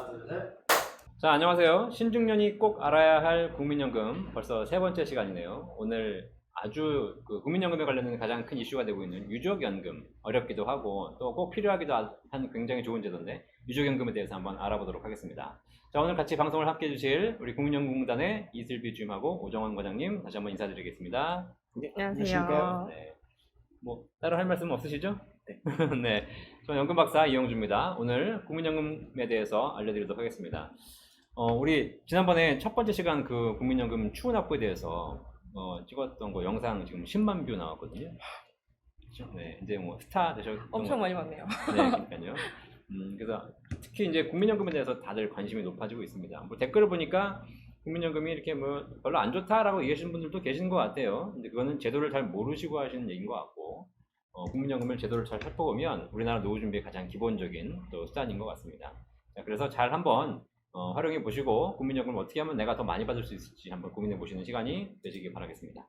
하나, 둘, 셋. 자, 안녕하세요. 신중년이 꼭 알아야 할 국민연금 벌써 세 번째 시간이네요. 오늘 아주 국민연금에 관련된 가장 큰 이슈가 되고 있는 유족연금, 어렵기도 하고 또 꼭 필요하기도 한 굉장히 좋은 제도인데 유족연금에 대해서 한번 알아보도록 하겠습니다. 자, 오늘 같이 방송을 함께 해주실 우리 국민연금공단의 이슬비 주임하고 오정원 과장님 다시 한번 인사드리겠습니다. 네, 안녕하세요. 네. 뭐 따로 할 말씀 없으시죠? 네. 네. 저는 연금박사 이영주입니다. 오늘 국민연금에 대해서 알려드리도록 하겠습니다. 우리 지난번에 첫 번째 시간 그 국민연금 추후납부에 대해서 찍었던 거 영상 지금 10만 뷰 나왔거든요. 그렇죠? 네, 이제 뭐 스타 되셨던 엄청 많이 봤네요. 네, 그러니까요. 그래서 특히 이제 국민연금에 대해서 다들 관심이 높아지고 있습니다. 뭐 댓글을 보니까 국민연금이 이렇게 뭐 별로 안 좋다라고 얘기하시는 분들도 계신 것 같아요. 근데 그거는 제도를 잘 모르시고 하시는 얘기인 것 같고, 국민연금을 제도를 잘 살펴보면 우리나라 노후 준비의 가장 기본적인 또 수단인 것 같습니다. 자, 그래서 잘 한번 활용해 보시고 국민연금을 어떻게 하면 내가 더 많이 받을 수 있을지 한번 고민해 보시는 시간이 되시기 바라겠습니다.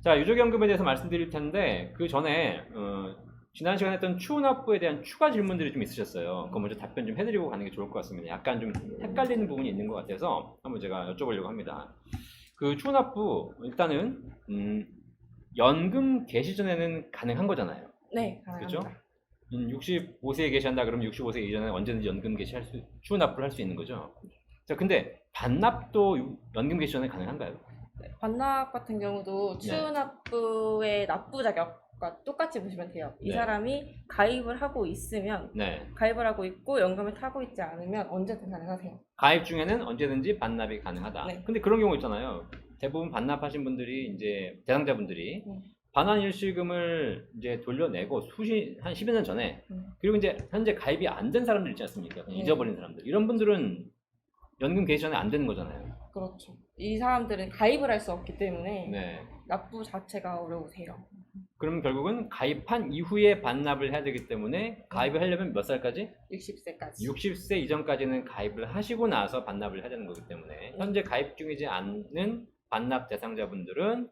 자, 유족연금에 대해서 말씀드릴 텐데 그 전에 지난 시간에 했던 추후납부에 대한 추가 질문들이 좀 있으셨어요. 그거 먼저 답변 좀 해드리고 가는 게 좋을 것 같습니다. 약간 좀 헷갈리는 부분이 있는 것 같아서 한번 제가 여쭤보려고 합니다. 그 추후납부 일단은 연금 개시 전에는 가능한 거잖아요. 네, 가능합니다. 그렇죠? 65세에 계시한다 그러면 65세 이전에 언제든지 연금 개시할 수, 추후납부를 할 수 있는 거죠. 자, 근데 반납도 연금 개시 전에 가능한가요? 네, 반납 같은 경우도 추후납부의 납부 자격과 똑같이 보시면 돼요. 이 네. 사람이 가입을 하고 있으면 네. 가입을 하고 있고 연금을 타고 있지 않으면 언제든 가능하세요. 가입 중에는 언제든지 반납이 가능하다. 네. 근데 그런 경우 있잖아요. 대부분 반납하신 분들이 이제 대상자분들이 반환 일시금을 이제 돌려내고 한 10여 년 전에 그리고 이제 현재 가입이 안 된 사람들 있지 않습니까? 그냥 잊어버린 사람들. 이런 분들은 연금 개시 전에 안 되는 거잖아요. 그렇죠. 이 사람들은 가입을 할 수 없기 때문에 네. 납부 자체가 어려우세요. 그럼 결국은 가입한 이후에 반납을 해야 되기 때문에 가입을 하려면 몇 살까지? 60세까지. 60세 이전까지는 가입을 하시고 나서 반납을 해야 되는 거기 때문에 현재 가입 중이지 않는 반납 대상자분들은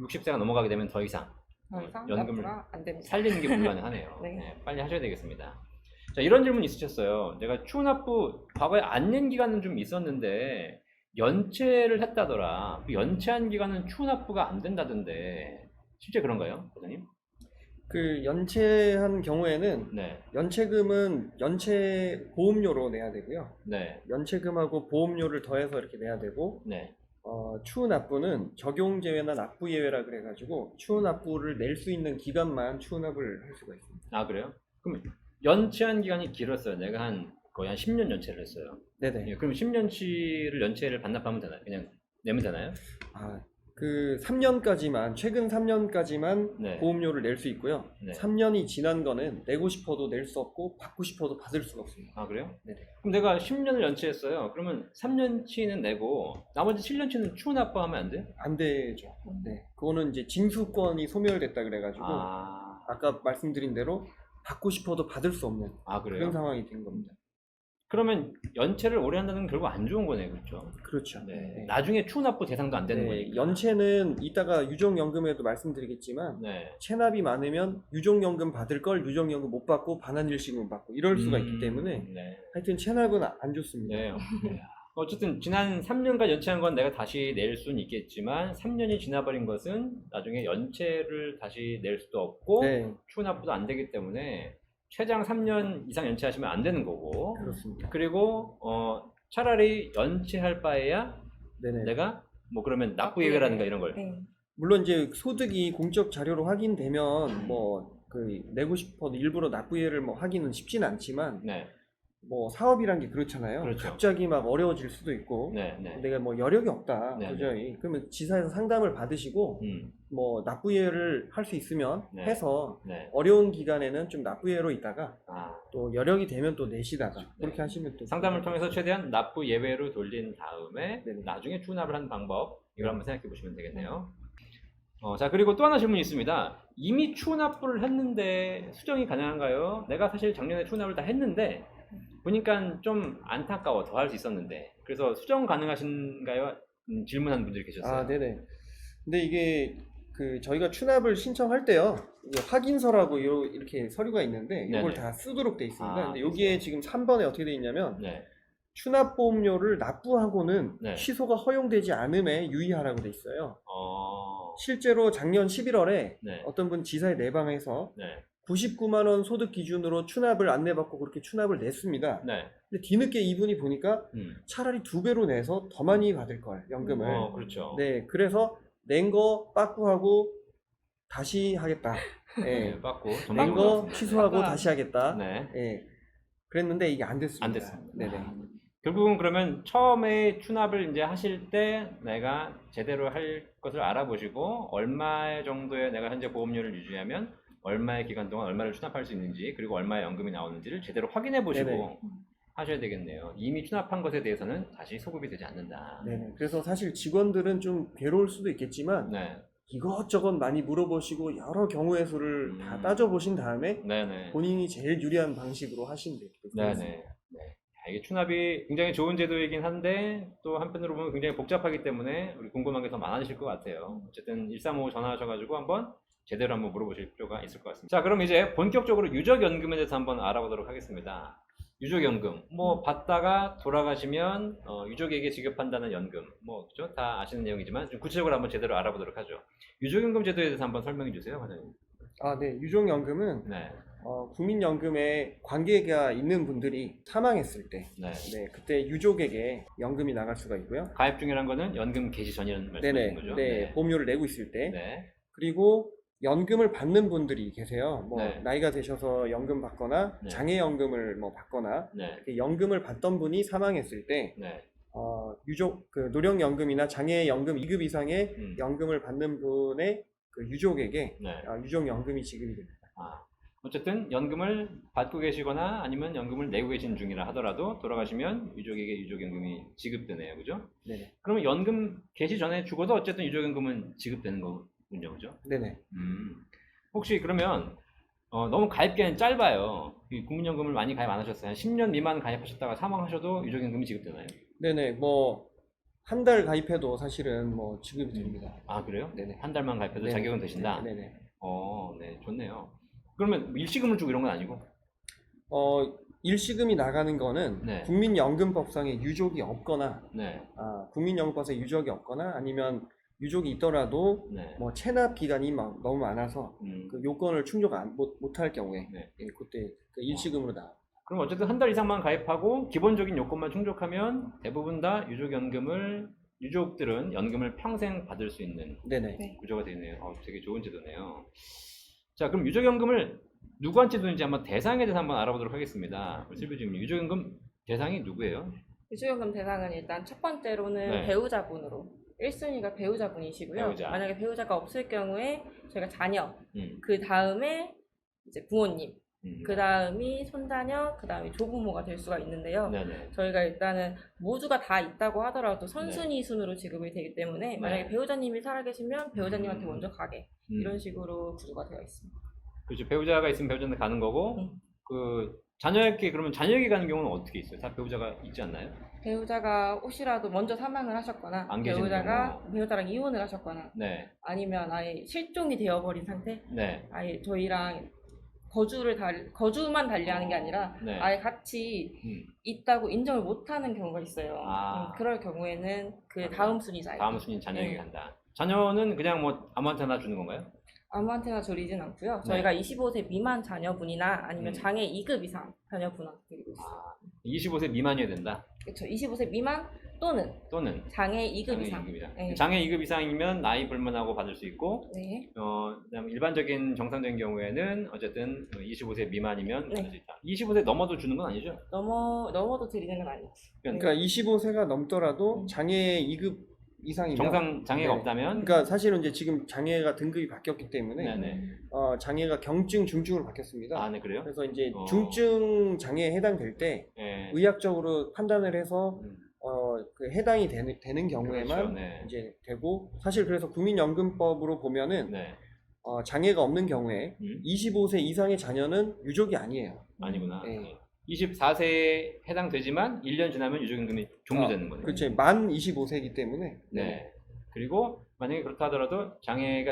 60세가 넘어가게 되면 더 이상 연금을 납부가 안 됩니다. 살리는 게 불가능하네요. 네. 네, 빨리 하셔야 되겠습니다. 자, 이런 질문 있으셨어요. 내가 추후납부 과거에 안 낸 기간은 좀 있었는데 연체를 했다더라. 그 연체한 기간은 추후납부가 안 된다던데 실제 그런가요, 과장님? 그 연체한 경우에는 네, 연체금은 연체 보험료로 내야 되고요. 네, 연체금하고 보험료를 더해서 이렇게 내야 되고, 네. 추후납부는 적용제외나 납부예외라 그래가지고 추후납부를 낼 수 있는 기간만 추후납을 할 수가 있습니다. 아, 그래요? 그럼 연체한 기간이 길었어요. 내가 거의 한 10년 연체를 했어요. 네네. 예, 그럼 10년치를 연체를 반납하면 되나요? 그냥 내면 되나요? 그 3년까지만, 최근 3년까지만 네. 보험료를 낼 수 있고요. 네. 3년이 지난 거는 내고 싶어도 낼 수 없고 받고 싶어도 받을 수가 없습니다. 아, 그래요? 네네. 그럼 내가 10년을 연체했어요. 그러면 3년치는 내고 나머지 7년치는 추후납부하면 안 돼요? 안 되죠. 네. 그거는 이제 징수권이 소멸됐다 그래가지고 아까 말씀드린 대로 받고 싶어도 받을 수 없는 그래요? 그런 상황이 된 겁니다. 그러면 연체를 오래 한다는 건 결국 안 좋은 거네요, 그렇죠? 그렇죠. 네. 네. 나중에 추후납부 대상도 안 되는 네, 거니까. 연체는 이따가 유족연금에도 말씀드리겠지만 네. 체납이 많으면 유족연금 받을 걸 유족연금 못 받고 반환일시금 받고 이럴 수가 있기 때문에 네. 하여튼 체납은 안 좋습니다. 네. 어쨌든 지난 3년간 연체한 건 내가 다시 낼 수는 있겠지만 3년이 지나버린 것은 나중에 연체를 다시 낼 수도 없고 네, 추후납부도 안 되기 때문에 최장 3년 이상 연체하시면 안 되는 거고 그렇습니다. 그리고 차라리 연체할 바에야 네네. 내가 뭐 그러면 납부 예외라든가 이런 걸 네. 물론 이제 소득이 공적 자료로 확인되면 뭐 그 내고 싶어도 일부러 납부예를 뭐 하기는 쉽지는 않지만 네. 뭐 사업이란 게 그렇잖아요. 그렇죠. 갑자기 막 어려워질 수도 있고 네, 네. 내가 뭐 여력이 없다 네, 도저히 그러면 지사에서 상담을 받으시고 뭐 납부예를 할 수 있으면 네. 해서 네. 어려운 기간에는 좀 납부예로 있다가 아, 또 여력이 되면 또 내시다가 네. 그렇게 하시면 또 상담을 통해서 최대한 납부 예외로 돌린 다음에 네네. 나중에 추납을 하는 방법 이걸 한번 생각해 보시면 되겠네요. 자, 그리고 또 하나 질문이 있습니다. 이미 추납부를 했는데 수정이 가능한가요? 내가 사실 작년에 추납을 다 했는데 보니까 좀 안타까워 더 할 수 있었는데 그래서 수정 가능하신가요? 질문하는 분들이 계셨어요. 아, 네네. 근데 이게 그 저희가 추납을 신청할 때요. 이게 확인서라고 이렇게 서류가 있는데 이걸 네네. 다 쓰도록 돼 있습니다. 아, 근데 여기에 지금 3번에 어떻게 돼 있냐면 네. 추납보험료를 납부하고는 네. 취소가 허용되지 않음에 유의하라고 돼 있어요. 어, 실제로 작년 11월에 네. 어떤 분 지사에 내방해서 네. 99만 원 소득 기준으로 추납을 안내받고 그렇게 추납을 냈습니다. 네. 근데 뒤늦게 이분이 보니까 차라리 2배로 내서 더 많이 받을 걸, 연금을. 그렇죠. 네, 그래서 낸 거 빠꾸하고 다시 하겠다. 예. 네, 빠꾸. 낸 거 취소하고 빠꾸하고. 다시 하겠다. 네. 예. 그랬는데 이게 안 됐습니다. 안 됐습니다. 네네. 결국은 그러면 처음에 추납을 이제 하실 때 내가 제대로 할 것을 알아보시고 얼마 정도의 내가 현재 보험료를 유지하면 얼마의 기간 동안 얼마를 추납할 수 있는지 그리고 얼마의 연금이 나오는지를 제대로 확인해 보시고 네네. 하셔야 되겠네요. 이미 추납한 것에 대해서는 다시 소급이 되지 않는다. 네네. 그래서 사실 직원들은 좀 괴로울 수도 있겠지만 네. 이것저것 많이 물어보시고 여러 경우의 수를 다 따져보신 다음에 네네. 본인이 제일 유리한 방식으로 하시면 돼요. 네네. 네. 이게 추납이 굉장히 좋은 제도이긴 한데 또 한편으로 보면 굉장히 복잡하기 때문에 우리 궁금한 게 더 많아지실 것 같아요. 어쨌든 135 전화하셔가지고 한번 제대로 한번 물어보실 필요가 있을 것 같습니다. 자, 그럼 이제 본격적으로 유족연금에 대해서 한번 알아보도록 하겠습니다. 유족연금, 뭐 받다가 돌아가시면 유족에게 지급한다는 연금, 뭐 그죠? 다 아시는 내용이지만 좀 구체적으로 한번 제대로 알아보도록 하죠. 유족연금 제도에 대해서 한번 설명해 주세요, 과장님. 아, 네. 유족연금은 네, 국민연금에 관계가 있는 분들이 사망했을 때, 네. 네, 그때 유족에게 연금이 나갈 수가 있고요. 가입 중이란 거는 연금 개시 전이라는 말씀이신 네네. 거죠? 네, 보험료를 내고 있을 때. 네. 그리고 연금을 받는 분들이 계세요. 뭐 네. 나이가 되셔서 연금 받거나 네. 장애연금을 뭐 받거나 네. 이렇게 연금을 받던 분이 사망했을 때 네. 유족 그 노령연금이나 장애연금 2급 이상의 음. 연금을 받는 분의 그 유족에게 네. 유족연금이 지급이 됩니다. 어쨌든 연금을 받고 계시거나 아니면 연금을 내고 계신 중이라 하더라도 돌아가시면 유족에게 유족연금이 지급되네요. 그죠? 네네. 그러면 연금 개시 전에 죽어도 어쨌든 유족연금은 지급되는 거군요. 그죠? 네네. 혹시 그러면 너무 가입 기간이 짧아요. 이 국민연금을 많이 가입 안 하셨어요. 한 10년 미만 가입하셨다가 사망하셔도 유족연금이 지급되나요? 네네. 뭐 한 달 가입해도 사실은 뭐 지급이 됩니다. 아, 그래요? 네네. 한 달만 가입해도 네네. 자격은 되신다? 네네. 네, 좋네요. 그러면 일시금을 주고 이런 건 아니고? 일시금이 나가는 거는 네. 국민연금법상에 유족이 없거나 네. 국민연금법상에 유족이 없거나 아니면 유족이 있더라도 네. 뭐 체납 기간이 막 너무 많아서 그 요건을 충족 못할 경우에 네. 예, 그때 그 일시금으로 나와. 그럼 어쨌든 한 달 이상만 가입하고 기본적인 요건만 충족하면 대부분 다 유족들은 연금을 평생 받을 수 있는 네네. 네. 구조가 되어 있네요. 되게 좋은 제도네요. 자, 그럼 유족연금을 누구한테 주는지 한번 대상에 대해서 한번 알아보도록 하겠습니다. 실비주님, 유족연금 대상이 누구예요? 유족연금 대상은 일단 첫 번째로는 네. 배우자분으로 1순위가 배우자분이시고요. 배우자. 만약에 배우자가 없을 경우에 저희가 자녀, 음, 그 다음에 이제 부모님, 음. 그 다음이 손자녀, 그 다음이 조부모가 될 수가 있는데요. 네네. 저희가 일단은 모두가 다 있다고 하더라도 선순위 순으로 지급이 되기 때문에 만약에 네. 배우자님이 살아계시면 배우자님한테 먼저 가게 음. 이런 식으로 구조가 되어 있습니다. 그렇죠. 배우자가 있으면 배우자한테 가는 거고 그 자녀에게 그러면 자녀에게 가는 경우는 어떻게 있어요? 다 배우자가 있지 않나요? 배우자가 혹시라도 먼저 사망을 하셨거나 안 계시는 배우자랑 이혼을 하셨거나 네. 아니면 아예 실종이 되어버린 상태, 네. 아예 저희랑 거주만 달리하는 게 아니라 네. 아예 같이 있다고 인정을 못하는 경우가 있어요. 그럴 경우에는 그 다음 순위자예요. 다음 순위 자녀에게 네. 간다. 자녀는 그냥 뭐 아무한테나 주는 건가요? 아무한테나 드리진 않고요. 네. 저희가 25세 미만 자녀분이나 아니면 음. 장애 2급 이상 자녀분한테 드리고 있어요. 25세 미만이어야 된다. 그렇죠. 25세 미만 또는 또는 장애 2급 장애 이상. 2급이다. 네. 장애 2급 이상이면 나이 불문하고 받을 수 있고 네. 그다음에 일반적인 정상적인 경우에는 어쨌든 25세 미만이면 네. 받을 수 있다. 25세 넘어도 주는 건 아니죠? 넘어도 드리는 건 아니죠. 그러니까 25세가 넘더라도 장애 2급 이상이면 정상 장애가 네. 없다면 그러니까 사실은 이제 지금 장애가 등급이 바뀌었기 때문에 네네. 장애가 경증, 중증으로 바뀌었습니다. 네, 그래요? 그래서 이제 어. 중증 장애에 해당될 때 네. 의학적으로 판단을 해서 그 해당이 되는 경우에만 그렇죠. 네. 이제 되고 사실 그래서 국민연금법으로 보면은 네. 장애가 없는 경우에 25세 이상의 자녀는 유족이 아니에요. 아니구나. 네. 24세에 해당되지만 1년 지나면 유족연금이 종료되는 거네요. 그렇죠. 만 25세이기 때문에 네. 그리고 만약에 그렇다 하더라도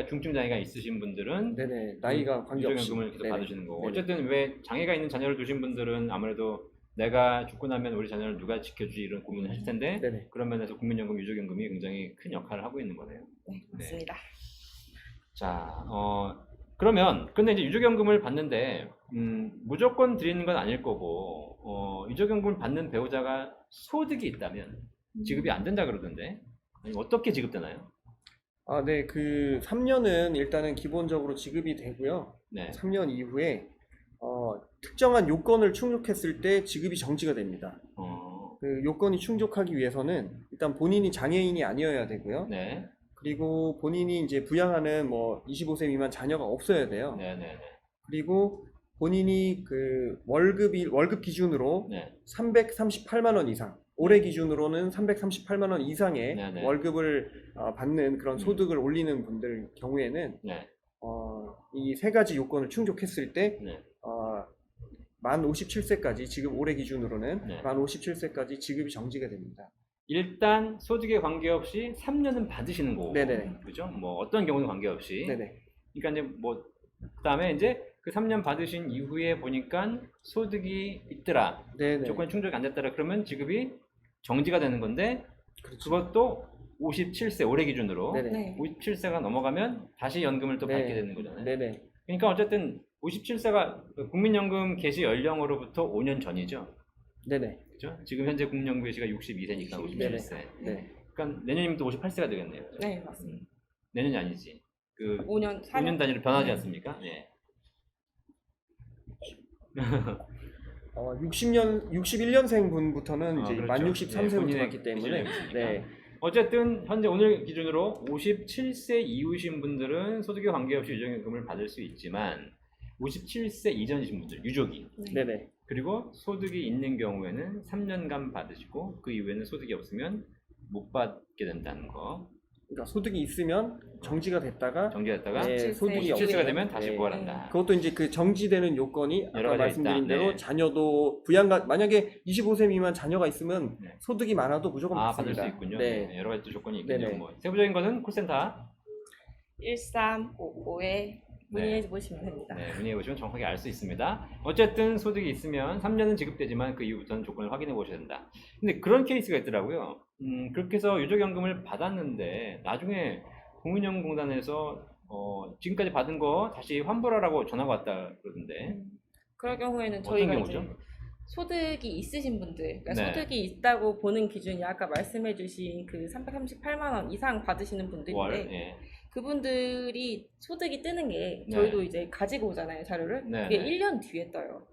중증 장애가 있으신 분들은 네네 나이가 관계없이 유족연금을 계속 네네. 받으시는 거고 네네. 어쨌든 왜 장애가 있는 자녀를 두신 분들은 아무래도 내가 죽고 나면 우리 자녀를 누가 지켜주지 이런 고민을 하실 텐데 네네. 그런 면에서 국민연금, 유족연금이 굉장히 큰 역할을 하고 있는 거네요. 네, 맞습니다. 자, 그러면 근데 이제 유족연금을 받는데 무조건 드리는 건 아닐 거고 유족연금을 받는 배우자가 소득이 있다면 지급이 안 된다 그러던데 아니, 어떻게 지급되나요? 아, 네. 그 3년은 일단은 기본적으로 지급이 되고요. 네. 3년 이후에 특정한 요건을 충족했을 때 지급이 정지가 됩니다. 그 요건이 충족하기 위해서는 일단 본인이 장애인이 아니어야 되고요. 네. 그리고 본인이 이제 부양하는 뭐 25세 미만 자녀가 없어야 돼요. 네, 네, 네. 그리고 본인이 그 월급 기준으로 네. 338만 원 이상, 올해 기준으로는 338만 원 이상의 네네. 월급을 받는 그런 소득을 올리는 분들 경우에는 네. 이 세 가지 요건을 충족했을 때 네. 만 57세까지 지금 올해 기준으로는 네. 만 57세까지 지급이 정지가 됩니다. 일단 소득에 관계없이 3년은 받으시는 거고, 네네. 그죠? 뭐 어떤 경우는 관계없이. 네네. 그러니까 이제 뭐 그다음에 이제 그 3년 받으신 이후에 보니까 소득이 있더라, 네네. 조건이 충족이 안 됐더라, 그러면 지급이 정지가 되는 건데, 그렇죠. 그것도 57세 올해 기준으로 네네. 네. 57세가 넘어가면 다시 연금을 또 네. 받게 되는 거잖아요. 네네. 그러니까 어쨌든 57세가 국민연금 개시 연령으로부터 5년 전이죠. 네네. 그죠? 지금 현재 국민연금 개시가 62세니까 57세. 네. 그러니까 내년이면 또 58세가 되겠네요. 네, 맞습니다. 내년이 아니지. 그 5년, 5년 단위로 변하지 네. 않습니까? 네. 61년생 분부터는 이제 그렇죠. 만 네, 63세부터 본인의 받기 때문에 기준이 네. 어쨌든 현재 오늘 기준으로 57세 이후신 분들은 소득에 관계없이 유족연금을 받을 수 있지만 57세 이전이신 분들, 유족이 네네. 그리고 소득이 있는 경우에는 3년간 받으시고 그 이후에는 소득이 없으면 못 받게 된다는 거. 그러니까 소득이 있으면 정지가 됐다가 정지됐다가 네, 소득이 57세가 없- 되면 다시 네. 부활한다. 그것도 이제 그 정지되는 요건이 여러 아까 가지 말씀드린 있다. 대로 네. 자녀도 부양가 만약에 25세 미만 자녀가 있으면 네. 소득이 많아도 무조건 받을 받습니다. 수 있군요. 네. 네, 여러 가지 또 조건이 있군요. 네네. 뭐 세부적인 것은 콜센터 1355에 문의해 보시면 됩니다. 네, 문의해 보시면 정확하게 알 수 있습니다. 어쨌든 소득이 있으면 3년은 지급되지만 그 이후부터는 조건을 확인해 보셔야 된다. 근데 그런 케이스가 있더라고요. 그렇게 해서 유족연금을 받았는데 나중에 국민연금공단에서 지금까지 받은 거 다시 환불하라고 전화가 왔다 그러던데 그럴 경우에는 어떤 저희가 경우죠? 이제 소득이 있으신 분들, 그러니까 네. 소득이 있다고 보는 기준이 아까 말씀해주신 그 338만 원 이상 받으시는 분들인데 월, 예. 그분들이 소득이 뜨는 게 네. 저희도 이제 가지고 오잖아요, 자료를. 네, 그게 네. 1년 뒤에 떠요.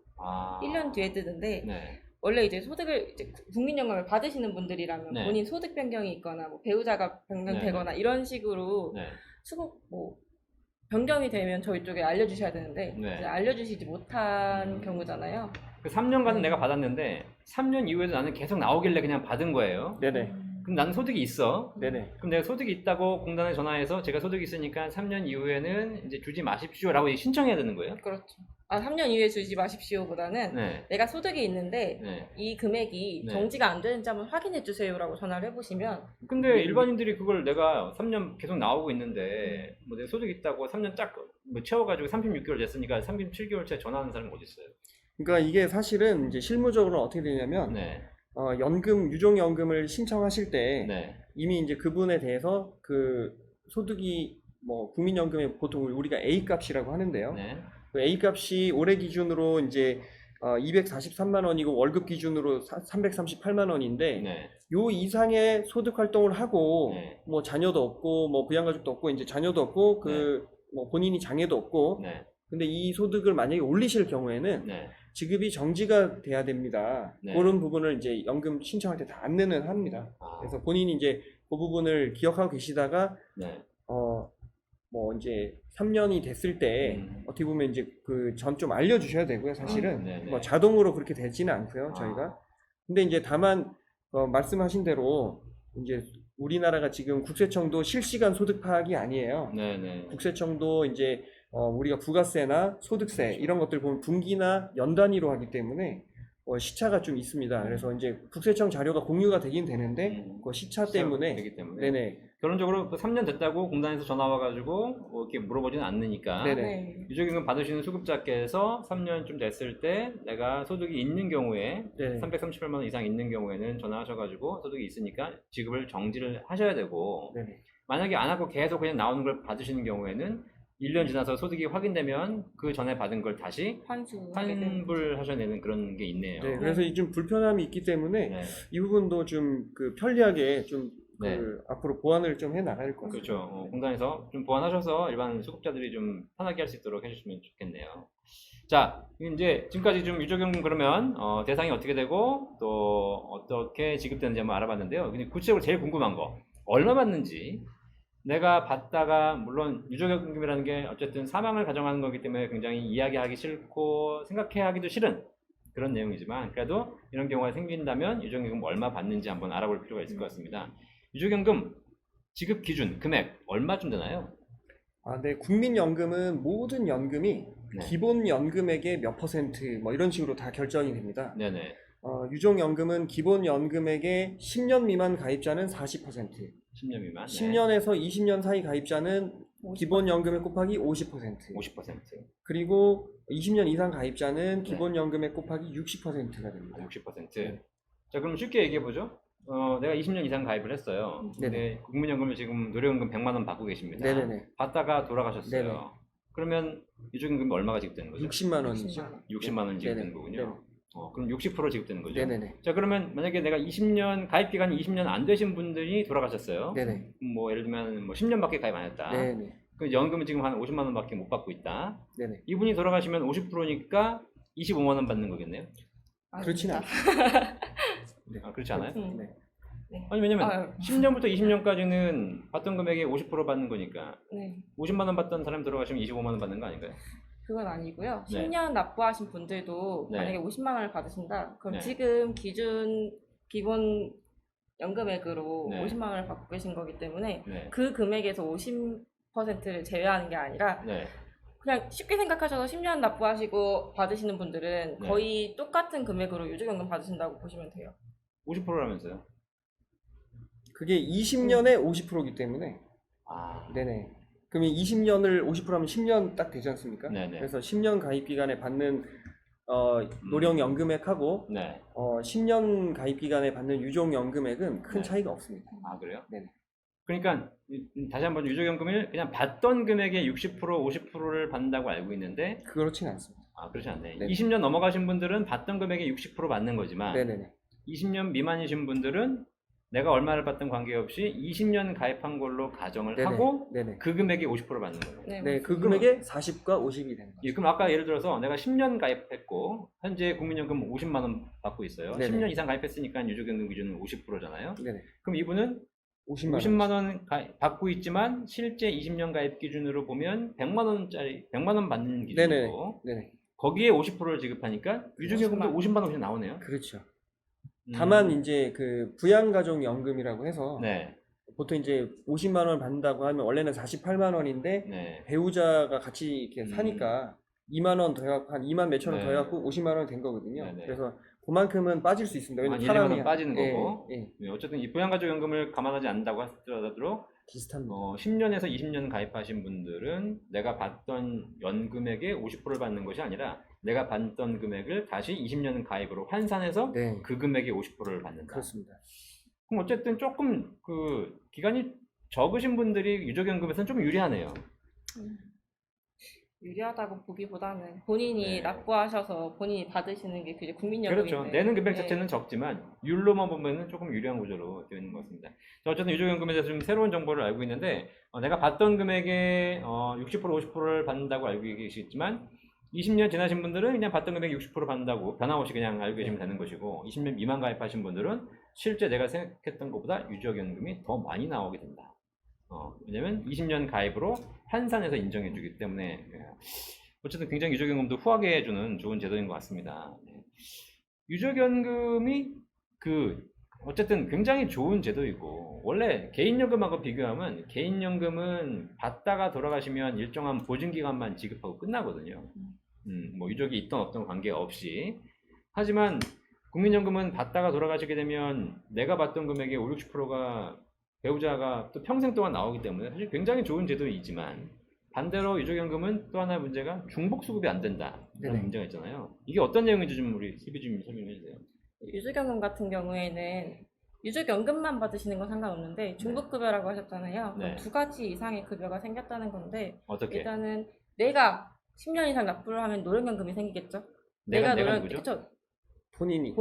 1년 뒤에 뜨는데 네. 원래 이제 소득을 이제 국민연금을 받으시는 분들이라면 네. 본인 소득 변경이 있거나 뭐 배우자가 변경되거나 이런 식으로 네. 수급 뭐 변경이 되면 저희 쪽에 알려주셔야 되는데 네. 이제 알려주시지 못한 경우잖아요. 그 3년간은 내가 받았는데 3년 이후에도 나는 계속 나오길래 그냥 받은 거예요. 네네. 그럼 나는 소득이 있어. 네네. 그럼 내가 소득이 있다고 공단에 전화해서 제가 소득이 있으니까 3년 이후에는 이제 주지 마십시오라고 신청해야 되는 거예요? 그렇죠. 3년 이후에 주지 마십시오보다는 네. 내가 소득이 있는데 네. 이 금액이 네. 정지가 안 되는지 한번 확인해 주세요라고 전화를 해보시면 근데 일반인들이 그걸 내가 3년 계속 나오고 있는데 뭐 내가 소득 있다고 3년 쫙 뭐 채워가지고 36개월 됐으니까 37개월째 전화하는 사람이 어디 있어요? 그러니까 이게 사실은 이제 실무적으로 어떻게 되냐면 네. 유족연금을 신청하실 때 네. 이미 이제 그분에 대해서 그 소득이 뭐 국민연금에 보통 우리가 A 값이라고 하는데요. 네. 그 A 값이 올해 기준으로 이제 243만 원이고 월급 기준으로 338만 원인데 네. 요 이상의 소득 활동을 하고 네. 뭐 자녀도 없고 뭐 부양가족도 없고 이제 자녀도 없고 뭐 본인이 장애도 없고 네. 근데 이 소득을 만약에 올리실 경우에는 네. 지급이 정지가 돼야 됩니다. 네. 그런 부분을 이제 연금 신청할 때 다 안내는 합니다. 그래서 본인이 이제 그 부분을 기억하고 계시다가 네. 뭐 이제 3년이 됐을 때 어떻게 보면 이제 그 전 좀 알려주셔야 되고요. 사실은 네네. 뭐 자동으로 그렇게 되지는 않고요. 저희가. 근데 이제 다만 말씀하신 대로 이제 우리나라가 지금 국세청도 실시간 소득 파악이 아니에요. 네네. 국세청도 이제 우리가 부가세나 소득세 이런 것들 보면 분기나 연 단위로 하기 때문에 시차가 좀 있습니다. 그래서 이제 국세청 자료가 공유가 되긴 되는데 그 시차 때문에 되기 때문에 네네. 결론적으로 그 3년 됐다고 공단에서 전화 와가지고 뭐 이렇게 물어보지는 않으니까 네네. 네. 유족임금 받으시는 수급자께서 3년쯤 됐을 때 내가 소득이 있는 경우에 네. 338만 원 이상 있는 경우에는 전화하셔가지고 소득이 있으니까 지급을 정지를 하셔야 되고 네네. 만약에 안 하고 계속 그냥 나오는 걸 받으시는 경우에는 1년 지나서 소득이 확인되면 그 전에 받은 걸 다시 환불하셔야 되는 그런 게 있네요. 네, 그래서 좀 불편함이 있기 때문에 네. 이 부분도 좀 그 편리하게 좀 네. 앞으로 보완을 좀 해 나갈 것 같습니다. 그렇죠. 공단에서 좀 보완하셔서 일반 수급자들이 좀 편하게 할 수 있도록 해주시면 좋겠네요. 자, 이제 지금까지 좀 유족연금 그러면 대상이 어떻게 되고 또 어떻게 지급되는지 한번 알아봤는데요. 근데 구체적으로 제일 궁금한 거 얼마 받는지 내가 받다가 물론 유족연금이라는 게 어쨌든 사망을 가정하는 거기 때문에 굉장히 이야기하기 싫고 생각하기도 싫은 그런 내용이지만 그래도 이런 경우가 생긴다면 유족연금 얼마 받는지 한번 알아볼 필요가 있을 것 같습니다. 유족연금 지급 기준 금액 얼마쯤 되나요? 네, 국민연금은 모든 연금이 네. 기본 연금액의 몇 퍼센트 뭐 이런 식으로 다 결정이 됩니다. 네네. 유족연금은 기본 연금액의 10년 미만 가입자는 40%, 10년 미만. 10년에서 20년 사이 가입자는 기본 연금액 곱하기 50%, 50%. 그리고 20년 이상 가입자는 기본 연금액 곱하기 60%가 됩니다. 60%. 네. 자, 그럼 쉽게 얘기해 보죠. 내가 20년 이상 가입을 했어요. 근데 국민연금을 지금 노령연금 100만 원 받고 계십니다. 네네네. 받다가 돌아가셨어요. 네네. 그러면 유족연금이 얼마가 지급되는 거죠? 60만 원이죠. 60만 원 지급되는 네네. 거군요. 네네. 그럼 60% 지급되는 거죠? 네네네. 자, 그러면 만약에 내가 20년 가입 기간이 20년 안 되신 분들이 돌아가셨어요. 네네. 뭐 예를 들면 뭐 10년밖에 가입 안 했다. 네네. 그 연금은 지금 한 50만 원밖에 못 받고 있다. 네네. 이분이 돌아가시면 50%니까 25만 원 받는 거겠네요? 그렇진 않죠. 그렇지 않아요? 네. 아니 왜냐면 10년부터 20년까지는 받던 금액의 50% 받는 거니까 네. 50만 원 받던 사람이 돌아가시면 25만 원 받는 거 아닌가요? 그건 아니고요. 네. 10년 납부하신 분들도 네. 만약에 50만 원을 받으신다. 그럼 네. 지금 기본 연금액으로 네. 50만 원을 받고 계신 거기 때문에 네. 그 금액에서 50%를 제외하는 게 아니라 네. 그냥 쉽게 생각하셔서 10년 납부하시고 받으시는 분들은 네. 거의 똑같은 금액으로 유족연금 받으신다고 보시면 돼요. 50%라면서요? 그게 20년에 50%이기 때문에 아, 네네. 그러면 20년을 50%하면 10년 딱 되지 않습니까? 네네. 그래서 10년 가입 기간에 받는 노령 연금액하고 네. 10년 가입 기간에 받는 유족 연금액은 큰 네. 차이가 없습니다. 아, 그래요? 네네. 그러니까 다시 한번 유족연금을 그냥 받던 금액의 60%, 50%를 받는다고 알고 있는데 그렇진 않습니다. 그렇지 않네. 네네. 20년 넘어가신 분들은 받던 금액의 60% 받는 거지만 네네네. 20년 미만이신 분들은 내가 얼마를 받든 관계없이 20년 가입한 걸로 가정을 네네. 하고 네네. 그 금액의 50% 받는 거예요. 네, 그 금액의 40과 50이 되는 거죠. 예, 그럼 아까 예를 들어서 내가 10년 가입했고 현재 국민연금 50만 원 받고 있어요. 네네. 10년 이상 가입했으니까 유족연금 기준은 50%잖아요. 네네. 그럼 이분은 50만 원 받고 있지만 실제 20년 가입 기준으로 보면 100만 원 받는 기준이고 네네. 거기에 50%를 지급하니까 유족연금도 50만 원 그냥 나오네요. 그렇죠. 다만 이제 그 부양가족연금이라고 해서 네. 보통 이제 50만 원 받는다고 하면 원래는 48만 원인데 네. 배우자가 같이 이렇게 사니까 2만 원 더해갖고 한 2만 몇천 원 네. 더해갖고 50만 원 된 거거든요. 네네. 그래서 그만큼은 빠질 수 있습니다. 한 1, 2만 원 빠지는 예, 거고 예, 네, 어쨌든 이 부양가족연금을 감안하지 않는다고 하더라도 비슷합니다. 10년에서 20년 가입하신 분들은 내가 받던 연금액의 50%를 받는 것이 아니라 내가 받던 금액을 다시 20년 가입으로 환산해서 네, 그 금액의 50%를 받는다. 그렇습니다. 그럼 어쨌든 조금 그 기간이 적으신 분들이 유족연금에서는 좀 유리하네요. 유리하다고 보기보다는 본인이 네. 납부하셔서 본인이 받으시는 게 그게 국민연금인데 그렇죠. 내는 금액 네. 자체는 적지만 율로만 보면은 조금 유리한 구조로 되어 있는 것 같습니다. 자, 어쨌든 유족연금에 대해서 좀 새로운 정보를 알고 있는데 내가 받던 금액의 60% 50%를 받는다고 알고 계시겠지만 20년 지나신 분들은 그냥 받던 금액 60% 받는다고 변함없이 그냥 알고 계시면 되는 것이고 20년 미만 가입하신 분들은 실제 내가 생각했던 것보다 유족연금이 더 많이 나오게 된다. 왜냐면 20년 가입으로 환산해서 인정해주기 때문에 어쨌든 굉장히 유족연금도 후하게 해주는 좋은 제도인 것 같습니다. 유족연금이 어쨌든 굉장히 좋은 제도이고 원래 개인연금하고 비교하면 개인연금은 받다가 돌아가시면 일정한 보증기간만 지급하고 끝나거든요. 뭐 유족이 있던 없던 관계없이 하지만 국민연금은 받다가 돌아가시게 되면 내가 받던 금액의 5, 60%가 배우자가 또 평생 동안 나오기 때문에 사실 굉장히 좋은 제도이지만 반대로 유족연금은 또 하나의 문제가 중복수급이 안 된다라는 네네. 문제가 있잖아요. 이게 어떤 내용인지 좀 우리 CB주님 설명해 주세요. 유족연금 같은 경우에는 유족연금만 받으시는 건 상관없는데 중복급여라고 하셨잖아요. 네. 그럼 두 가지 이상의 급여가 생겼다는 건데 어떻게? 일단은 내가 10년 이상 납부를 하면 노령연금이 생기겠죠. 내가 누구죠? 그쵸? 본인이.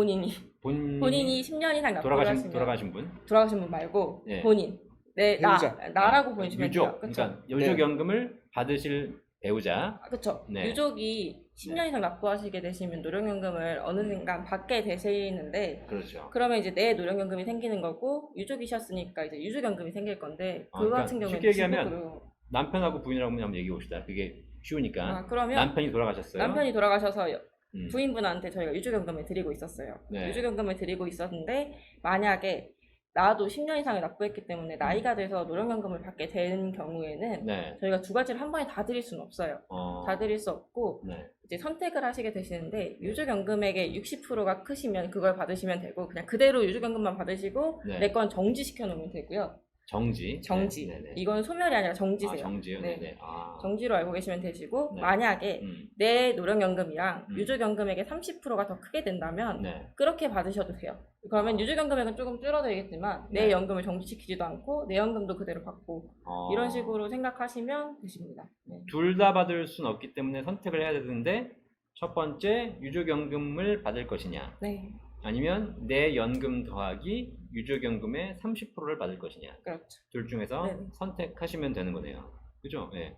본인이 10년 이상 납부를 하시면 돌아가신 분 말고 네. 본인 배우자. 나라고 보시면 유족, 돼요. 그쵸? 그러니까 유족연금을 받으실 배우자. 그쵸. 네. 유족이 10년 이상 납부하시게 되시면 노령연금을 어느 순간 받게 되시는데 그렇죠. 그러면 이제 내 노령연금이 생기는 거고 유족이셨으니까 이제 유족연금이 생길 건데 그거 그러니까 같은 경우는 쉽게 얘기하면 중복으로 남편하고 부인이라고 한번 얘기해 봅시다. 그게 쉬우니까. 그러면 남편이 돌아가셨어요. 남편이 돌아가셔서 음. 부인분한테 저희가 유족연금을 드리고 있었어요. 네. 유족연금을 드리고 있었는데 만약에 나도 10년 이상을 납부했기 때문에 나이가 돼서 노령연금을 받게 된 경우에는 네. 저희가 두 가지를 한 번에 다 드릴 수는 없어요. 다 드릴 수 없고 네. 이제 선택을 하시게 되시는데 유족연금액의 60%가 크시면 그걸 받으시면 되고 그냥 그대로 유족연금만 받으시고 네. 내 건 정지시켜 놓으면 되고요. 정지. 네. 네. 이건 소멸이 아니라 정지세요. 정지요. 네. 네. 정지로 알고 계시면 되시고 네. 만약에 내 노령연금이랑 음. 유족연금액의 유족연금액의 30%가 더 크게 된다면 네. 그렇게 받으셔도 돼요. 그러면 유족연금액은 조금 줄어들겠지만 내 네. 연금을 정지시키지도 않고 내 연금도 그대로 받고 이런 식으로 생각하시면 되십니다. 네. 둘 다 받을 수는 없기 때문에 선택을 해야 되는데 첫 번째 유족연금을 받을 것이냐 네. 아니면 내 연금 더하기 유족연금의 30%를 받을 것이냐 그렇죠. 둘 중에서 네네. 선택하시면 되는 거네요. 그죠? 네.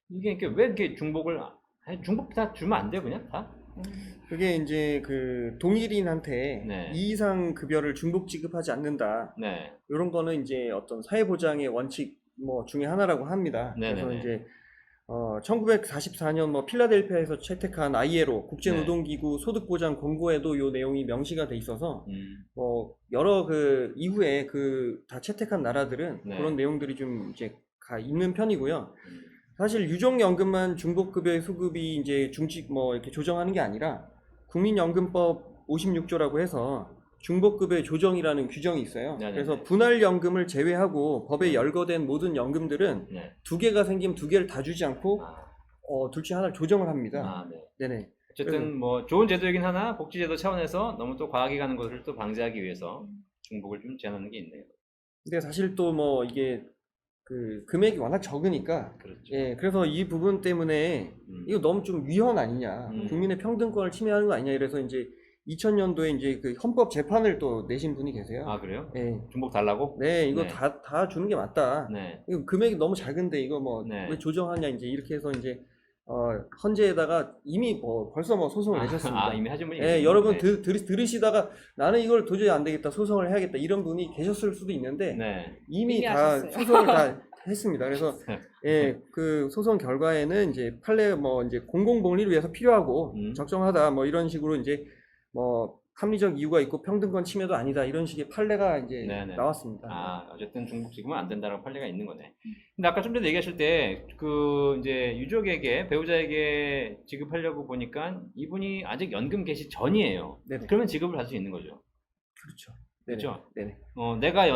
이게 이렇게 왜 이렇게 중복 다 주면 안 돼요 그냥 다? 그게 이제 그 동일인한테 네. 2 이상 급여를 중복 지급하지 않는다. 네. 이런 거는 이제 어떤 사회보장의 원칙 뭐 중에 하나라고 합니다. 네네네. 그래서 이제 1944년 뭐 필라델피아에서 채택한 ILO 국제노동기구 소득보장 권고에도 이 내용이 명시가 돼 있어서 뭐 여러 그 이후에 그 다 채택한 나라들은 네. 그런 내용들이 좀 이제 있는 편이고요. 사실 유족연금만 중복급여의 수급이 이제 중칙 뭐 이렇게 조정하는 게 아니라 국민연금법 56조라고 해서 중복급여의 조정이라는 규정이 있어요. 네네네. 그래서 분할연금을 제외하고 법에 열거된 모든 연금들은 네. 두 개가 생기면 두 개를 다 주지 않고 둘 중에 하나를 조정을 합니다. 네. 네네. 어쨌든 뭐 좋은 제도이긴 하나 복지제도 차원에서 너무 또 과하게 가는 것을 또 방지하기 위해서 중복을 좀 제한하는 게 있네요. 근데 사실 또 뭐 이게 그 금액이 워낙 적으니까 그렇죠. 예, 그래서 이 부분 때문에 이거 너무 좀 위헌 아니냐, 국민의 평등권을 침해하는 거 아니냐, 이래서 이제 2000년도에 이제 그 헌법 재판을 또 내신 분이 계세요. 아 그래요? 예. 중복 달라고? 네, 이거 네. 다 주는 게 맞다. 네. 이거 금액이 너무 작은데 이거 뭐 왜 조정하냐 이제 이렇게 해서 이제 헌재에다가 이미 벌써 소송을 내셨습니다. 이미 하신 분이 예, 여러분 들으시다가 나는 이걸 도저히 안 되겠다, 소송을 해야겠다 이런 분이 계셨을 수도 있는데 이미 다 하셨어요. 소송을 다 했습니다. 그래서 예, 그 소송 결과에는 이제 판례 뭐 이제 공공복리를 위해서 필요하고 적정하다 뭐 이런 식으로 이제 뭐 합리적 이유가 있고 평등권 침해도 아니다 이런 식의 판례가 이제 나왔습니다. 어쨌든 중복 지급은 안 된다라는 판례가 있는 거네. 근데 아까 좀 전에 얘기하실 때 그 이제 유족에게 배우자에게 지급하려고 보니까 이분이 아직 연금 개시 전이에요. 네네. 그러면 지급을 할 수 있는 거죠. 그렇죠. 그렇죠. 네네. 내가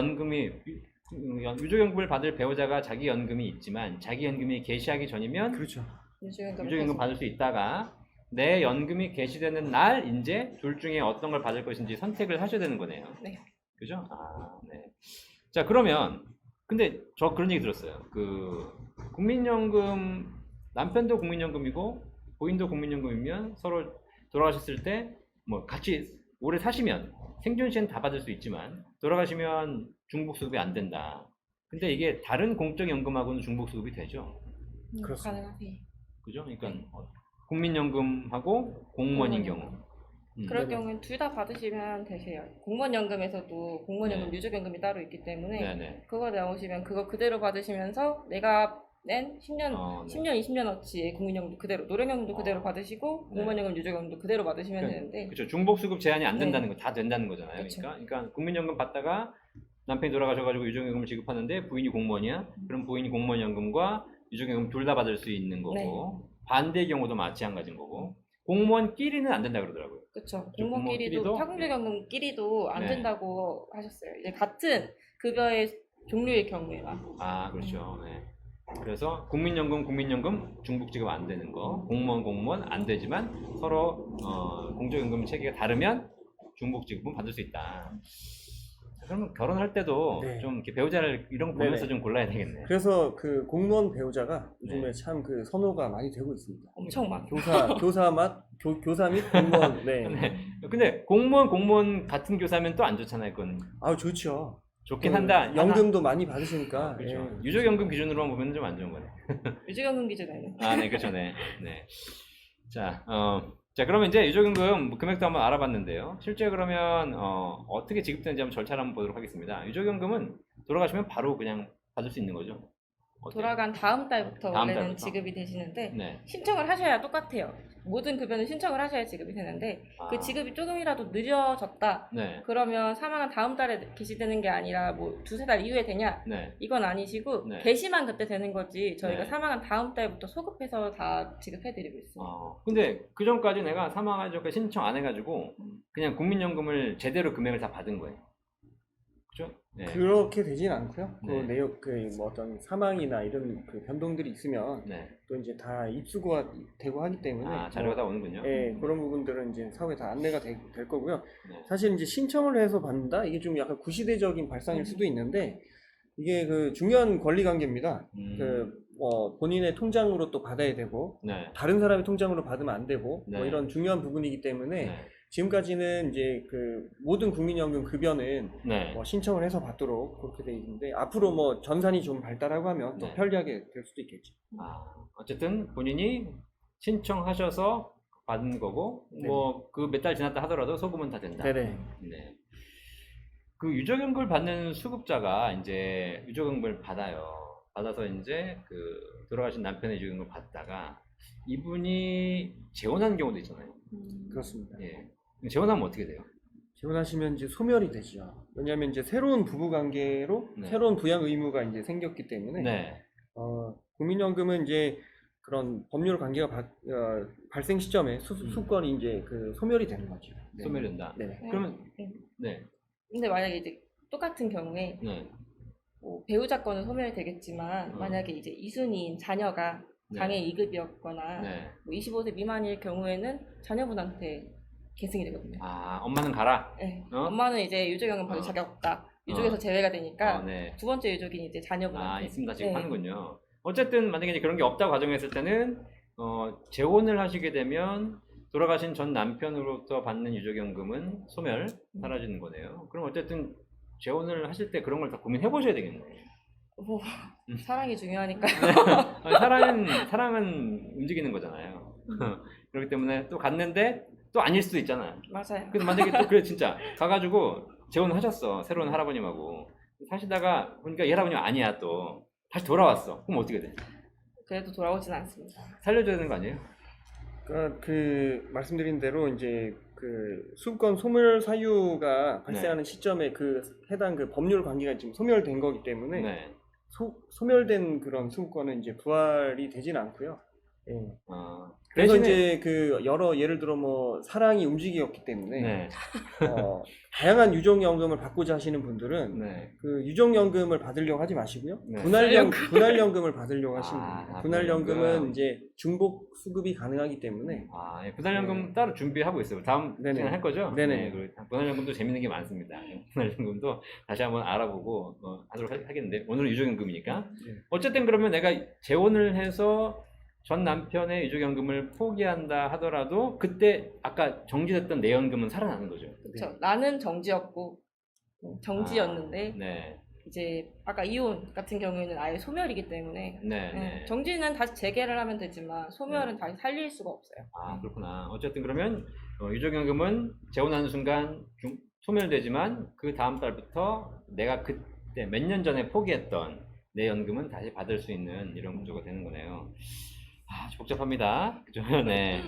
유족연금을 받을 배우자가 자기 연금이 있지만 자기 연금이 개시하기 전이면 그렇죠. 유족연금 받을 수 있다가 내 연금이 개시되는 날 이제 둘 중에 어떤 걸 받을 것인지 선택을 하셔야 되는 거네요. 네. 그죠? 네. 자, 그러면 근데 저 그런 얘기 들었어요. 그 국민연금 남편도 국민연금이고 부인도 국민연금이면 서로 돌아가셨을 때 뭐 같이 오래 사시면 생존 시에는 다 받을 수 있지만 돌아가시면 중복 수급이 안 된다. 근데 이게 다른 공적 연금하고는 중복 수급이 되죠. 그렇습니다. 가능하세요. 그죠? 그러니까 국민연금하고 공무원인 경우. 그럴 경우는 둘 다 받으시면 되세요. 공무원연금에서도 공무원연금 유족연금이 따로 있기 때문에 그거 나오시면 그거 그대로 받으시면서 내가 낸 10년, 20년어치의 국민연금도 그대로, 노령연금도 그대로 받으시고 공무원연금 유족연금도 그대로 받으시면 되는데 그렇죠. 중복수급 제한이 안 된다는 거 다 된다는 거잖아요. 그쵸. 그러니까 국민연금 받다가 남편이 돌아가셔가지고 유족연금을 지급하는데 부인이 공무원이야? 그럼 부인이 공무원연금과 유족연금 둘 다 받을 수 있는 거고 반대의 경우도 마찬가지인 거고 공무원끼리는 안 된다 그러더라고요. 그렇죠. 공무원끼리도- 공무원끼리도 파급력연금끼리도 안 네. 된다고 하셨어요. 이제 같은 급여의 종류의 경우에만. 아, 그렇죠. 네. 그래서 국민연금 중복지급 안 되는 거, 공무원 안 되지만 서로 공적연금 체계가 다르면 중복지급은 받을 수 있다. 그러면 결혼할 때도 네. 좀 이렇게 배우자를 이런 거 보면서 네네. 좀 골라야 되겠네. 그래서 그 공무원 배우자가 요즘에 네. 참 그 선호가 많이 되고 있습니다. 엄청 많아요. 교사 및 공무원. 네. 네. 근데 공무원 같은 교사면 또 안 좋잖아요. 그건 아 좋죠. 좋긴 그 한다. 연금도 많이 받으시니까. 그렇죠. 예. 유족연금 기준으로만 보면 좀 안 좋은 거네. 유지연금 기준에는. 아, 네, 그렇죠, 네. 자, 그러면 이제 유족연금 금액도 한번 알아봤는데요. 실제 그러면 어떻게 지급되는지 한번 절차를 한번 보도록 하겠습니다. 유족연금은 돌아가시면 바로 그냥 받을 수 있는 거죠? 어때요? 돌아간 다음 달부터 다음 원래는 달부터? 지급이 되시는데 네. 신청을 하셔야 똑같아요. 모든 급여는 신청을 하셔야 지급이 되는데 그 지급이 조금이라도 늦어졌다. 네. 그러면 사망한 다음 달에 개시되는 게 아니라 뭐 두세 달 이후에 되냐? 네. 이건 아니시고 네. 개시만 그때 되는 거지 저희가 네. 사망한 다음 달부터 소급해서 다 지급해드리고 있어요. 근데 그 전까지 내가 사망한 전까지 신청 안 해가지고 그냥 국민연금을 제대로 금액을 다 받은 거예요. 그죠? 네. 그렇게 되진 않고요. 그 네. 내용 뭐 어떤 사망이나 이런 그 변동들이 있으면 네. 또 이제 다 입수가 되고 하기 때문에 자료가 다 오는군요. 예, 그런 부분들은 이제 사후에 다 안내가 될 거고요. 네. 사실 이제 신청을 해서 받는다 이게 좀 약간 구시대적인 발상일 수도 있는데 이게 그 중요한 권리 관계입니다. 본인의 통장으로 또 받아야 되고 네. 다른 사람의 통장으로 받으면 안 되고 네. 뭐 이런 중요한 부분이기 때문에 네. 지금까지는 이제 그 모든 국민연금 급여는 네. 신청을 해서 받도록 그렇게 돼 있는데 앞으로 뭐 전산이 좀 발달하고 하면 또 네. 편리하게 될 수도 있겠죠. 어쨌든 본인이 신청하셔서 받은 거고 네. 뭐 그 몇 달 지났다 하더라도 소금은 다 된다. 네네. 네. 그 유족연금을 받는 수급자가 이제 유족연금을 받아서 이제 그 돌아가신 남편의 유족연금을 받다가 이분이 재혼한 경우도 있잖아요. 그렇습니다. 예. 재혼하면 어떻게 돼요? 재혼하시면 이제 소멸이 되죠. 왜냐하면 이제 새로운 부부 관계로 네. 새로운 부양 의무가 이제 생겼기 때문에 네. 국민연금은 이제 그런 법률 관계가 발생 시점에 수권이 이제 그 소멸이 되는 거죠. 네. 소멸된다. 네. 그러면 네. 근데 만약에 이제 똑같은 경우에 네. 뭐 배우자 건은 소멸이 되겠지만 만약에 이제 이순이인 자녀가 네. 장애 2급이었거나 네. 뭐 25세 미만일 경우에는 자녀분한테 계승이 되거든요. 엄마는 가라. 네. 어? 엄마는 이제 유족연금 받을 자격 없다. 유족에서 제외가 되니까 네. 두 번째 유족인 이제 자녀분한테. 있습니다. 지금 네. 하는군요. 어쨌든 만약에 이제 그런 게 없다고 가정했을 때는 재혼을 하시게 되면 돌아가신 전 남편으로부터 받는 유족연금은 소멸 사라지는 거네요. 그럼 어쨌든 재혼을 하실 때 그런 걸 다 고민해 보셔야 되겠네요. 뭐 사랑이 중요하니까. 사랑은 움직이는 거잖아요. 그렇기 때문에 또 갔는데 또 아닐 수도 있잖아요. 맞아요. 그래서 만약에 또 그래 진짜 가가지고 재혼하셨어 새로운 할아버님하고 사시다가 보니까 이 할아버님 아니야 또 다시 돌아왔어. 그럼 어떻게 돼? 그래도 돌아오진 않습니다. 살려줘야 되는 거 아니에요? 그러니까 그 말씀드린 대로 이제 그 수권 소멸 사유가 발생하는 시점에 그 해당 그 법률 관계가 지금 소멸된 거기 때문에 네. 소멸된 그런 수권은 이제 부활이 되진 않고요. 예. 그래서 대신에- 이제 그 여러 예를 들어 뭐 사랑이 움직이었기 때문에 네. 다양한 유족연금을 받고자 하시는 분들은 네. 그 유족연금을 받으려고 하지 마시고요. 네. 분할연금을 받으려고 하시면 아, 됩니다. 분할연금. 분할연금은 이제 중복 수급이 가능하기 때문에 예. 분할연금 따로 준비하고 있어요. 다음 네네. 시간에 할 거죠? 네네. 네. 분할연금도 재밌는 게 많습니다. 분할연금도 다시 한번 알아보고 하도록 하겠는데 오늘은 유족연금이니까. 네. 어쨌든 그러면 내가 재혼을 해서 전 남편의 유족연금을 포기한다 하더라도 그때 아까 정지됐던 내 연금은 살아나는 거죠. 그렇죠. 나는 정지였고 정지였는데 네. 이제 아까 이혼 같은 경우에는 아예 소멸이기 때문에 네. 정지는 다시 재개를 하면 되지만 소멸은 다시 살릴 수가 없어요. 그렇구나. 어쨌든 그러면 유족연금은 재혼하는 순간 소멸되지만 그 다음 달부터 내가 그때 몇 년 전에 포기했던 내 연금은 다시 받을 수 있는 이런 구조가 되는 거네요. 복잡합니다. 그죠? 네.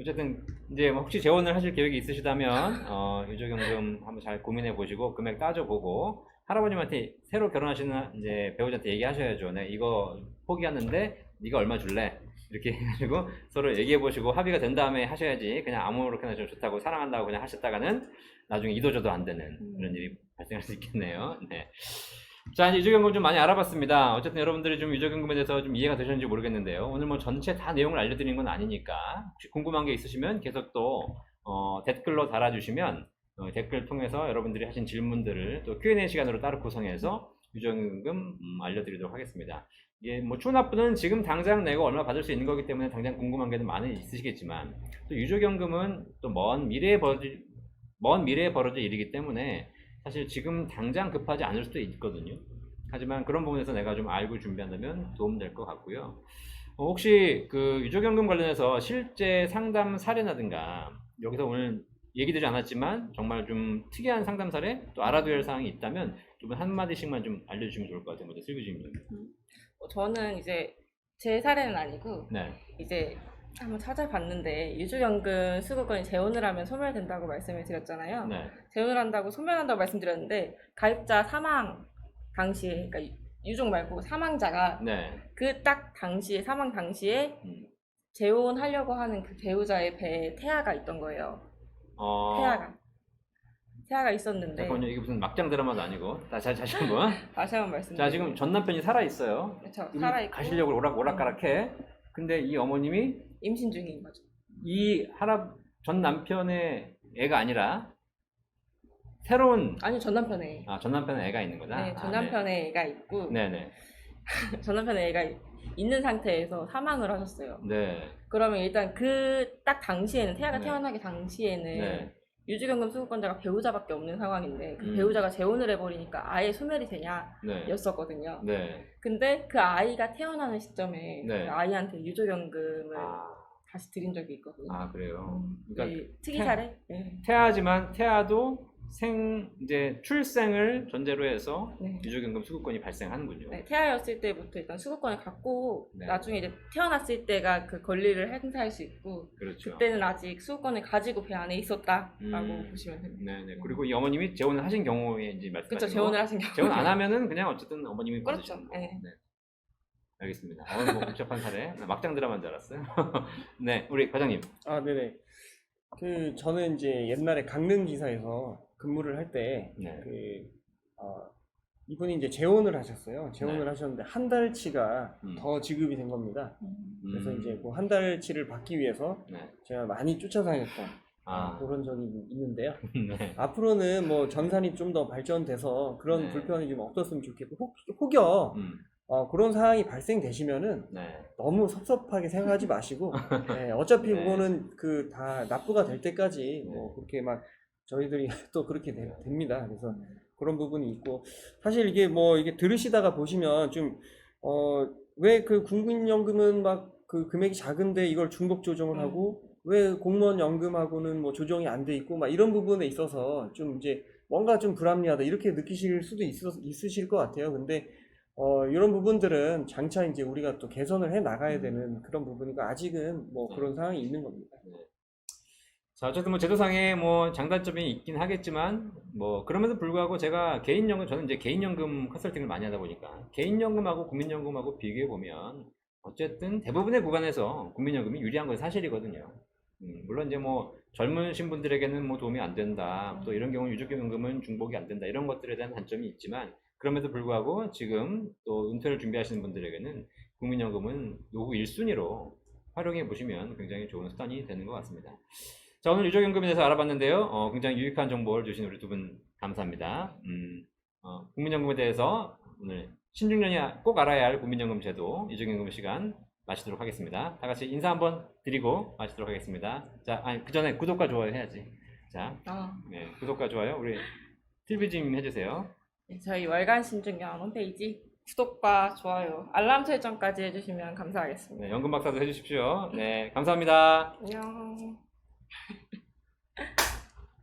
어쨌든 이제 혹시 재혼을 하실 계획이 있으시다면 유족연금 한번 잘 고민해 보시고 금액 따져보고 할아버님한테 새로 결혼하시는 이제 배우자한테 얘기하셔야죠. 네, 이거 포기하는데 네가 얼마 줄래? 이렇게 해가지고 서로 얘기해 보시고 합의가 된 다음에 하셔야지 그냥 아무렇게나 좀 좋다고 사랑한다고 그냥 하셨다가는 나중에 이도저도 안 되는 그런 일이 발생할 수 있겠네요. 네. 자, 이제 유족연금 좀 많이 알아봤습니다. 어쨌든 여러분들이 좀 유족연금에 대해서 좀 이해가 되셨는지 모르겠는데요. 오늘 뭐 전체 다 내용을 알려드리는 건 아니니까 혹시 궁금한 게 있으시면 계속 또 댓글로 달아주시면 댓글 통해서 여러분들이 하신 질문들을 또 Q&A 시간으로 따로 구성해서 유족연금 알려드리도록 하겠습니다. 이게 뭐 추납부는 지금 당장 내고 얼마 받을 수 있는 거기 때문에 당장 궁금한 게 많이 있으시겠지만 또 유족연금은 또 먼 미래에 벌어질 일이기 때문에 사실 지금 당장 급하지 않을 수도 있거든요. 하지만 그런 부분에서 내가 좀 알고 준비한다면 도움될 것 같고요. 혹시 그 유족연금 관련해서 실제 상담 사례라든가 여기서 오늘 얘기되지 않았지만 정말 좀 특이한 상담 사례 또 알아둬야 할 사항이 있다면 두 분 한마디씩만 좀 알려주시면 좋을 것 같아요. 먼저 슬기주님. 저는 이제 제 사례는 아니고 네. 이제 한번 찾아봤는데 유족연금 수급권이 재혼을 하면 소멸된다고 말씀을 드렸잖아요. 네. 재혼을 한다고 소멸한다고 말씀드렸는데 가입자 사망 당시에 그러니까 유족 말고 사망자가 네. 그 딱 당시에 사망 당시에 재혼하려고 하는 그 배우자의 배에 태아가 있던 거예요. 태아가 있었는데 잠깐만요. 이게 무슨 막장 드라마도 아니고 다시 한번 말씀드릴게요. 자, 지금 전 남편이 살아있어요. 그렇죠. 살아있고 가시려고 오락가락해. 근데 이 어머님이 임신 중인 거죠. 이 전 남편의 애가 아니라 새로운 아니 전 남편의 전 남편의 애가 있는 거다. 네, 전 남편의 애가 있고 네네. 전 남편의 애가 있는 상태에서 사망을 하셨어요. 네. 그러면 일단 그 딱 당시에는 태아가 네. 태어나기 당시에는 네. 유족연금 수급권자가 배우자밖에 없는 상황인데 그 배우자가 재혼을 해버리니까 아예 소멸이 되냐 네. 였었거든요. 네. 근데 그 아이가 태어나는 시점에 네. 그 아이한테 유족연금을 다시 드린 적이 있거든요. 그래요. 그러니까 네, 특이 사례? 네. 태아지만 태아도 이제 출생을 전제로 해서 네. 유족연금 수급권이 발생하는군요. 네, 태아였을 때부터 일단 수급권을 갖고 네. 나중에 이제 태어났을 때가 그 권리를 행사할 수 있고 그렇죠. 그때는 아직 수급권을 가지고 배 안에 있었다라고 보시면 됩니다. 네네. 그리고 이 어머님이 재혼을 하신 경우에 이제 말씀하신 그렇죠. 재혼을 하신 경우. 재혼 안 하면은 그냥 어쨌든 어머님이 그렇죠. 받으시는 거. 네. 네. 알겠습니다. 뭐 복잡한 사례. 막장 드라마인 줄 알았어요. 네, 우리 과장님. 네네. 저는 이제 옛날에 강릉 기사에서 근무를 할 때 네. 이분이 이제 재혼을 하셨어요. 재혼을 네. 하셨는데 한 달치가 더 지급이 된 겁니다. 그래서 이제 그 한 달치를 받기 위해서 네. 제가 많이 쫓아다녔던 그런 적이 있는데요. 네. 앞으로는 뭐 전산이 좀 더 발전돼서 그런 네. 불편이 좀 없었으면 좋겠고 혹여 그런 상황이 발생되시면은 네. 너무 섭섭하게 생각하지 마시고 네, 어차피 네. 그거는 그 다 납부가 될 때까지 뭐 그렇게 막 저희들이 또 그렇게 됩니다. 그래서 그런 부분이 있고 사실 이게 뭐 이게 들으시다가 보시면 좀 왜 그 국민연금은 막 그 금액이 작은데 이걸 중복 조정을 하고 왜 공무원 연금하고는 뭐 조정이 안 돼 있고 막 이런 부분에 있어서 좀 이제 뭔가 좀 불합리하다 이렇게 느끼실 수도 있으실 것 같아요. 근데 이런 부분들은 장차 이제 우리가 또 개선을 해 나가야 되는 그런 부분이니까 아직은 뭐 그런 상황이 있는 겁니다. 자, 어쨌든 뭐 제도상에 뭐 장단점이 있긴 하겠지만 뭐 그럼에도 불구하고 제가 저는 이제 개인연금 컨설팅을 많이 하다 보니까 개인연금하고 국민연금하고 비교해 보면 어쨌든 대부분의 구간에서 국민연금이 유리한 건 사실이거든요. 물론 이제 뭐 젊으신 분들에게는 뭐 도움이 안 된다. 또 이런 경우 유족연금은 중복이 안 된다. 이런 것들에 대한 단점이 있지만 그럼에도 불구하고 지금 또 은퇴를 준비하시는 분들에게는 국민연금은 노후 1순위로 활용해 보시면 굉장히 좋은 수단이 되는 것 같습니다. 자, 오늘 유족연금에 대해서 알아봤는데요. 굉장히 유익한 정보를 주신 우리 두 분 감사합니다. 국민연금에 대해서 오늘 신중년이 꼭 알아야 할 국민연금 제도 유족연금 시간 마치도록 하겠습니다. 다 같이 인사 한번 드리고 마치도록 하겠습니다. 자, 그 전에 구독과 좋아요 해야지. 자, 네, 구독과 좋아요 우리 TV님 해주세요. 네, 저희 월간 신중년 홈페이지 구독과 좋아요, 알람 설정까지 해주시면 감사하겠습니다. 네, 연금 박사도 해주십시오. 네, 감사합니다. 안녕.